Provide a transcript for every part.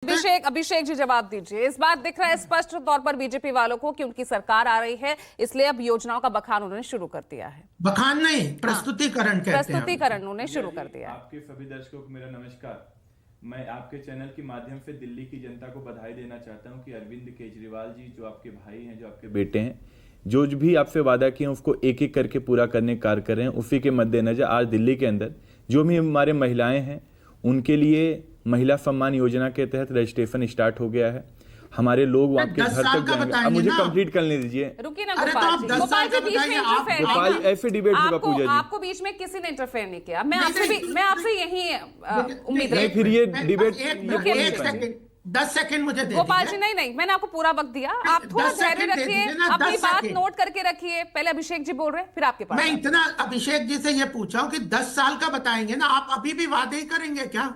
अभिषेक जी जवाब दीजिए। इस बार दिख रहा है स्पष्ट तौर पर बीजेपी वालों को कि उनकी सरकार आ रही है, इसलिए अब योजनाओं का बखान उन्होंने शुरू कर दिया है। बखान नहीं, प्रस्तुतिकरण कहते हैं। प्रस्तुतिकरण उन्होंने शुरू कर दिया है। आपके सभी दर्शकों को मेरा नमस्कार। मैं आपके चैनल के माध्यम से दिल्ली की जनता को बधाई देना चाहता हूं कि अरविंद केजरीवाल जी जो आपके भाई हैं, जो आपके बेटे हैं, जो भी आपसे वादा किए उसको एक एक करके पूरा करने का कार्य कर रहे हैं। उसी के मद्देनजर आज दिल्ली के अंदर जो भी हमारे महिलाएं हैं उनके लिए महिला सम्मान योजना के तहत रजिस्ट्रेशन स्टार्ट हो गया है। हमारे लोग वहां के घर तक जाएंगे। अब मुझे कंप्लीट करने दीजिए। रुकिए ना गोपाल जी, गोपाल जी बीच में इंटरफेयर गोपाल ऐसे डिबेट होगा पूजा जी। आपको बीच में किसी ने इंटरफेयर नहीं किया। मैं आपसे यही उम्मीद नहीं, फिर ये डिबेट 10 सेकंड मुझे दे गोपाल जी। नहीं, मैंने आपको पूरा वक्त दिया। आप थोड़ा धैर्य रखिए, अपनी बात नोट करके रखिए। पहले अभिषेक जी बोल रहे हैं, फिर आपके पास। मैं इतना अभिषेक जी से ये पूछा हूं कि 10 साल का बताएंगे ना, आप अभी भी वादे ही करेंगे क्या?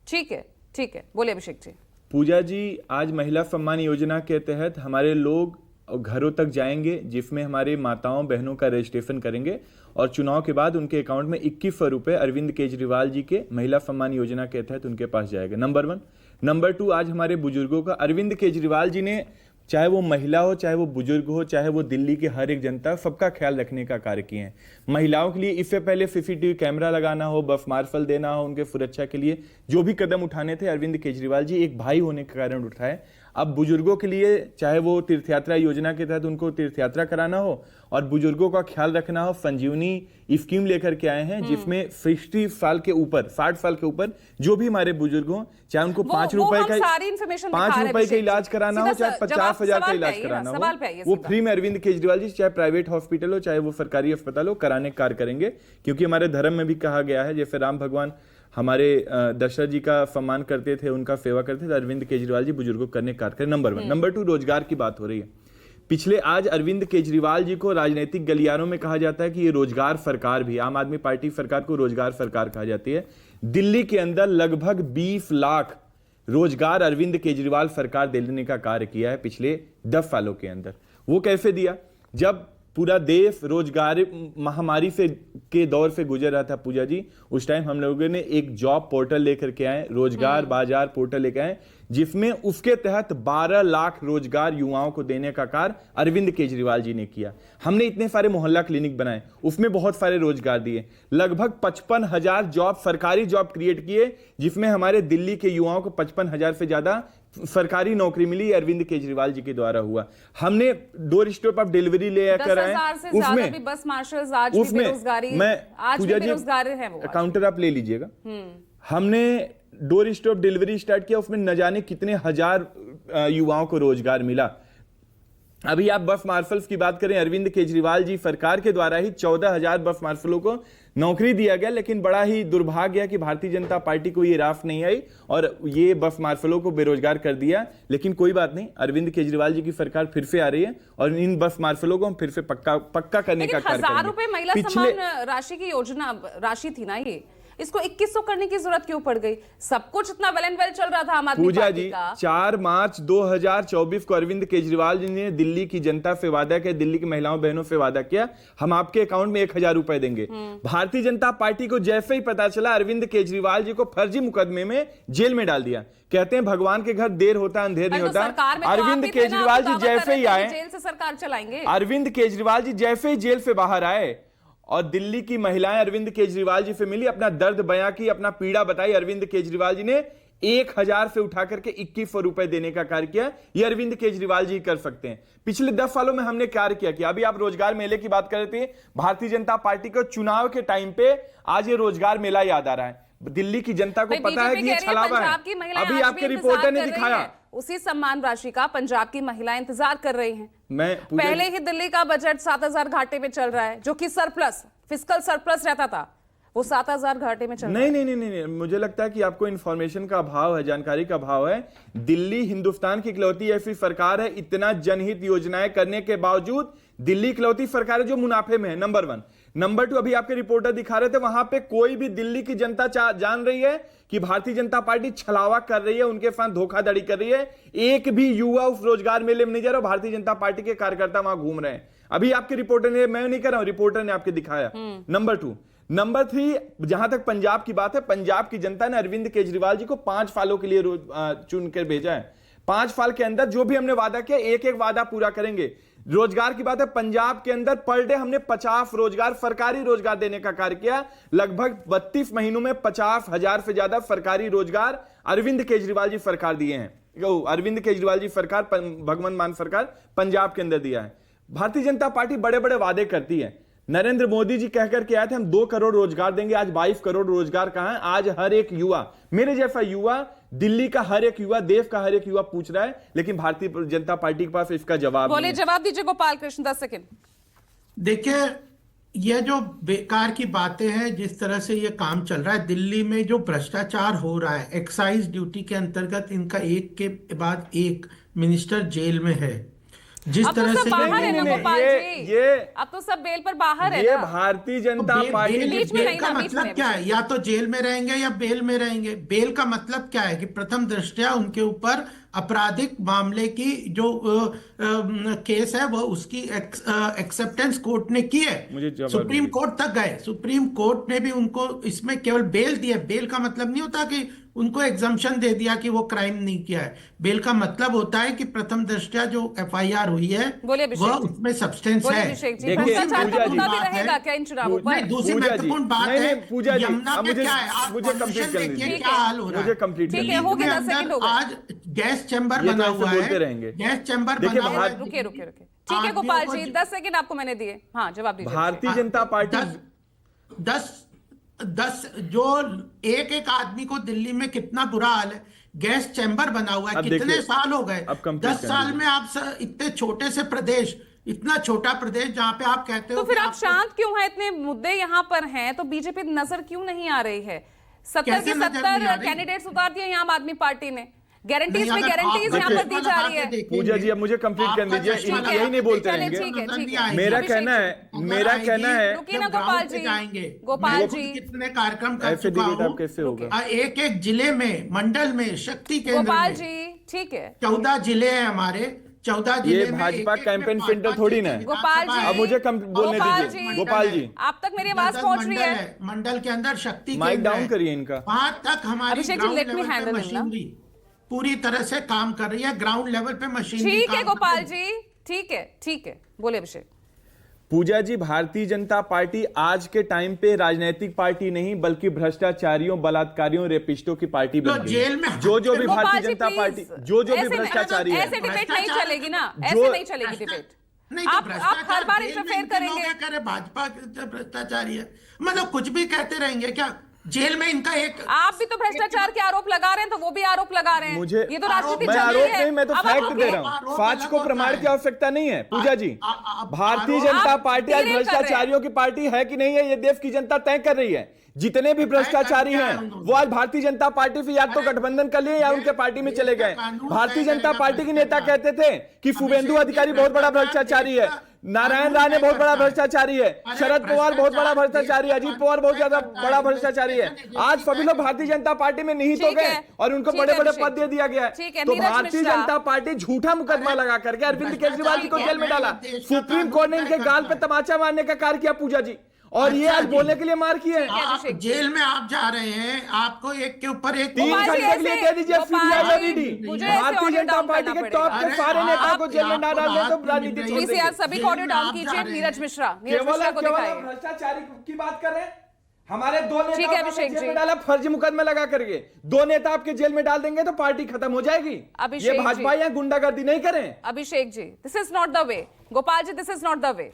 ठीक है, बोलिए अभिषेक जी। पूजा जी, आज महिला सम्मान योजना के तहत हमारे लोग घरों तक जाएंगे, जिसमें हमारी माताओं बहनों का रजिस्ट्रेशन करेंगे और चुनाव के बाद उनके अकाउंट में 2100 रुपए अरविंद केजरीवाल जी के महिला सम्मान योजना के तहत उनके पास जाएगा। नंबर 1। नंबर 2, आज हमारे बुजुर्गों का अरविंद केजरीवाल जी ने, चाहे वो महिला हो, चाहे वो बुजुर्ग हो, चाहे वो दिल्ली के हर एक जनता, सबका ख्याल रखने का कार्य किए हैं। महिलाओं के लिए इससे पहले सीसीटीवी कैमरा लगाना हो, बस मार्शल देना हो, उनके सुरक्षा के लिए जो भी कदम उठाने थे अरविंद केजरीवाल जी एक भाई होने के कारण उठाए। अब बुजुर्गों के लिए, चाहे वो तीर्थ यात्रा योजना के तहत उनको तीर्थ यात्रा कराना हो और बुजुर्गों का ख्याल रखना हो, संजीवनी स्कीम लेकर के आए हैं, जिसमें 60 साल के ऊपर, 60 साल के ऊपर जो भी हमारे बुजुर्ग हों, चाहे उनको 5 रुपए का इलाज कराना हो, चाहे 50,000 का इलाज कराना हो, वो फ्री में अरविंद केजरीवाल जी, चाहे प्राइवेट हॉस्पिटल हो, चाहे वो सरकारी अस्पताल हो, कराने का कार्य करेंगे। क्योंकि हमारे धर्म में भी कहा गया है, जैसे राम भगवान हमारे दशरथ जी का सम्मान करते थे, उनका सेवा करते थे, अरविंद केजरीवाल जी बुजुर्गों को करने कार्य करें। नंबर 1। नंबर 2, रोजगार की बात हो रही है। पिछले आज अरविंद केजरीवाल जी को राजनीतिक गलियारों में कहा जाता है कि ये रोजगार सरकार भी, आम आदमी पार्टी सरकार को रोजगार सरकार कहा जाती है। दिल्ली के अंदर लगभग 20 लाख रोजगार अरविंद केजरीवाल सरकार देने का कार्य किया है पिछले 10 सालों के अंदर। वो कैसे दिया? जब पूरा देश रोजगार महामारी से के दौर से गुजर रहा था पूजा जी, उस टाइम हम लोगों ने एक जॉब पोर्टल लेकर के आए, रोजगार बाजार पोर्टल लेकर आए, जिसमें उसके तहत 12 लाख रोजगार युवाओं को देने का कार्य अरविंद केजरीवाल जी ने किया। हमने इतने सारे मोहल्ला क्लिनिक बनाए, उसमें बहुत सारे रोजगार दिए, लगभग 55,000 जॉब, सरकारी जॉब क्रिएट किए, जिसमें हमारे दिल्ली के युवाओं को 55,000 से ज्यादा सरकारी नौकरी मिली। अरविंद केजरीवाल जी के द्वारा हुआ। हमने डोर स्टॉप ऑफ डिलीवरी लेकर आए, उसमें बस मार्शल्स आज भी बेरोजगारी, आज भी बेरोजगार है वो। काउंटर आप ले लीजिएगा। हमने डोर स्टॉप डिलीवरी स्टार्ट किया, उसमें न जाने कितने हजार युवाओं को रोजगार मिला। अभी आप बस मार्शल्स की बात करें, अरविंद केजरीवाल जी सरकार के द्वारा ही 14,000 बस मार्शलों को नौकरी दिया गया, लेकिन बड़ा ही दुर्भाग्य है कि भारतीय जनता पार्टी को ये रास नहीं आई और ये बस मार्शलों को बेरोजगार कर दिया। लेकिन कोई बात नहीं, अरविंद केजरीवाल जी की सरकार फिर से आ रही है और इन बस मार्शलों को हम फिर से पक्का करने का कार्य करेंगे। 1000 रुपए महिला सम्मान राशि की योजना राशि थी ना, ये इसको 2100 करने की जरूरत क्यों पड़ गई? सब कुछ इतना वेल एंड वेल चल रहा था आम आदमी पार्टी का। 4 मार्च 2024 को अरविंद केजरीवाल जी ने दिल्ली की जनता से वादा किया, दिल्ली की महिलाओं बहनों से वादा किया, हम आपके अकाउंट में 1000 रुपए देंगे। भारतीय जनता पार्टी को जैसे ही पता चला, अरविंद केजरीवाल जी को फर्जी मुकदमे में जेल में डाल दिया। कहते हैं भगवान के घर देर होता अंधेर नहीं होता। अरविंद केजरीवाल जी जैसे ही आए, जेल से सरकार चलाएंगे। अरविंद केजरीवाल जी जैसे ही जेल से बाहर आए और दिल्ली की महिलाएं अरविंद केजरीवाल जी से मिली, अपना दर्द बयां की, अपना पीड़ा बताई, अरविंद केजरीवाल जी ने 1000 से उठा करके 2100 रुपए देने का कार्य किया। ये अरविंद केजरीवाल जी कर सकते हैं। पिछले 10 सालों में हमने कार्य किया कि अभी आप रोजगार मेले की बात कर रहे थे, भारतीय जनता पार्टी को चुनाव के टाइम पे आज ये रोजगार मेला याद आ रहा है। दिल्ली की जनता को पता है कि ये छलावा है। अभी आपके रिपोर्टर ने दिखाया उसी सम्मान राशि का पंजाब की महिलाएं इंतजार कर रही हैं। पहले ही दिल्ली का बजट 7000 घाटे में चल रहा है, जो कि सरप्लस, फिस्कल सरप्लस रहता था, वो 7000 घाटे में चल रहा है। नहीं, मुझे लगता है कि आपको इंफॉर्मेशन का अभाव है, जानकारी का अभाव है। दिल्ली हिंदुस्तान की इकलौती ऐसी सरकार है, इतना जनहित योजनाएं करने के बावजूद दिल्ली इकलौती सरकार है जो मुनाफे में है। नंबर 1। नंबर 2, अभी आपके रिपोर्टर दिखा रहे थे, वहां पे कोई भी दिल्ली की जनता जान रही है कि भारतीय जनता पार्टी छलावा कर रही है, उनके साथ धोखाधड़ी कर रही है। एक भी युवा उस रोजगार मेले में नहीं जा रहा, भारतीय जनता पार्टी के कार्यकर्ता वहां घूम रहे हैं। अभी आपके रिपोर्टर ने, मैं नहीं कर रहा हूं, रिपोर्टर ने आपके दिखाया। नंबर 2। नंबर 3, जहां तक पंजाब की बात है, पंजाब की जनता ने अरविंद केजरीवाल जी को 5 सालों के लिए चुन कर भेजा है। 5 साल के अंदर जो भी हमने वादा किया, एक एक वादा पूरा करेंगे। रोजगार की बात है, पंजाब के अंदर पर डे हमने 50 रोजगार, सरकारी रोजगार देने का कार्य किया। लगभग 32 महीनों में 50,000 से ज्यादा सरकारी रोजगार अरविंद केजरीवाल जी सरकार दिए हैं। अरविंद केजरीवाल जी सरकार, भगवंत मान सरकार पंजाब के अंदर दिया है। भारतीय जनता पार्टी बड़े बड़े वादे करती है। नरेंद्र मोदी जी कहकर के आए थे हम 2 करोड़ रोजगार देंगे, आज 22 करोड़ रोजगार कहां है? आज हर एक युवा, मेरे जैसा युवा, दिल्ली का हर एक युवा, देश का हर एक युवा पूछ रहा है, लेकिन भारतीय जनता पार्टी के पास इसका जवाब नहीं है। जवाब दीजिए गोपाल कृष्ण, 10 सेकंड। देखिए, ये जो बेकार की बातें हैं, जिस तरह से ये काम चल रहा है दिल्ली में, जो भ्रष्टाचार हो रहा है, एक्साइज ड्यूटी के अंतर्गत इनका एक के बाद एक मिनिस्टर जेल में है। जिस तरह से बाहर है ना गोपाल जी, अब तो सब बेल पर बाहर है ये ना। भारतीय जनता पार्टी बेल का मतलब क्या है? या तो जेल में रहेंगे या बेल में रहेंगे। बेल का मतलब क्या है कि प्रथम दृष्टया उनके ऊपर आपराधिक मामले की जो केस है वो उसकी एक्सेप्टेंस कोर्ट ने की है। सुप्रीम कोर्ट तक गए, सुप्रीम कोर्ट ने भी उनको इसमें केवल बेल दी है। बेल का मतलब नहीं होता कि उनको एग्जम्पशन दे दिया कि वो क्राइम नहीं किया है। बेल का मतलब होता है कि प्रथम दृष्टया जो FIR हुई है वह उसमें सब्सटेंस है। दूसरी महत्वपूर्ण बात है यमुना में क्या है, आप पॉल्यूशन देखिए क्या हाल हो रहा है। आज गैस चैम्बर बना हुआ है, गैस चैम्बर बना हुआ है। रुके ठीक है गोपाल जी, 10 सेकंड आपको मैंने दिए। हाँ, जवाब दीजिए। भारतीय जनता पार्टी 10 जो एक आदमी को दिल्ली में कितना बुरा हाल है, गैस चैम्बर बना हुआ है। कितने साल हो गए? 10 साल में आप इतने छोटे से प्रदेश, इतना छोटा प्रदेश जहां पे आप कहते हो तो फिर आप शांत क्यों हैं? इतने मुद्दे यहाँ पर हैं तो बीजेपी नजर क्यों नहीं आ रही है? 70 के 70 कैंडिडेट्स उतार दिए आम आदमी पार्टी ने। गारंटीज में गारंटीज यहाँ पर दी जा रही है। पूजा जी, अब मुझे कंप्लीट कर दीजिए, यही नहीं बोलते रहेंगे। मेरा कहना है रुकिए ना गोपाल जी, कितने कार्यक्रम कर चुका हूं। कैसे होगा? एक जिले में, मंडल में, शक्ति केंद्र गोपाल जी, ठीक है, 14 जिले हैं हमारे। 14 जिले में भाजपा कैंपेन सेंटर थोड़ी ना है। गोपाल जी, अब मुझे बोलने दीजिए। गोपाल जी, आप तक मेरी आवाज पहुंच रही है? मंडल के अंदर शक्ति माइक डाउन करिए इनका। वहां तक हमारी ग्राउंड लेवल पे मशीनरी पूरी तरह से काम कर रही है। ग्राउंड लेवल पे मशीनरी। ठीक है गोपाल जी, ठीक है, बोले अभिषेक। पूजा जी, भारतीय जनता पार्टी आज के टाइम पे राजनीतिक पार्टी नहीं बल्कि भ्रष्टाचारियों, बलात्कारियों, रेपिस्टों की पार्टी बन गई। जेल में जो भी भारतीय जनता पार्टी, जो भी भ्रष्टाचारी है, ऐसे डिबेट नहीं चलेगी ना, ऐसे नहीं चलेगी डिबेट। नहीं, आप हर बार इंटरफेयर करेंगे। करे भाजपा भ्रष्टाचारी है, मतलब कुछ भी कहते रहेंगे क्या? जेल में इनका एक, आप भी तो भ्रष्टाचार के आरोप लगा रहे हैं, तो वो भी आरोप लगा रहे हैं। मुझे ये तो राजनीति मैं चल रही आरोप है। नहीं, मैं तो फैक्ट दे रहा हूँ। फैक्ट को प्रमाण की आवश्यकता नहीं है। पूजा जी, भारतीय जनता पार्टी आज भ्रष्टाचारियों की पार्टी है कि नहीं है, ये देश की जनता तय कर रही है। जितने भी भ्रष्टाचारी हैं वो आज भारतीय जनता पार्टी से या तो गठबंधन कर लिए या उनके पार्टी में चले गए। भारतीय जनता पार्टी के नेता कहते थे कि शुभेंदु अधिकारी बहुत बड़ा भ्रष्टाचारी है, नारायण राणे बहुत बड़ा भ्रष्टाचारी है, शरद पवार बहुत बड़ा भ्रष्टाचारी है, अजीत पवार बहुत ज्यादा बड़ा भ्रष्टाचारी है। आज सभी लोग भारतीय जनता पार्टी में निहित हो गए और उनको बड़े बड़े पद दे दिया गया है। तो भारतीय जनता पार्टी झूठा मुकदमा लगा करके अरविंद केजरीवाल जी को जेल में डाला। सुप्रीम कोर्ट ने इनके गाल पे तमाचा मारने का कार्य किया पूजा जी, और ये आज बोलने के लिए मार किए हैं। जेल में आप जा रहे हैं, आपको एक के ऊपर एक 3 घंटे के लिए दे दीजिए भारतीय जनता पार्टी के टॉप के सारे नेताओं को जेल में ना डालने तो राजनीति छोड़ दीजिए। सभी को ऑडियो डाउन कीजिए। नीरज मिश्रा को दिखाइए। भ्रष्टाचारी की बात कर रहे हैं। हमारे 2 नेता अभिषेक जेल में डाला, फर्जी मुकदमे लगा करके। 2 नेता आपके जेल में डाल देंगे तो पार्टी खत्म हो जाएगी। ये भाजपा या गुंडागर्दी नहीं करें। Abhishek ji, this is not the way. Gopal ji, this is not the way.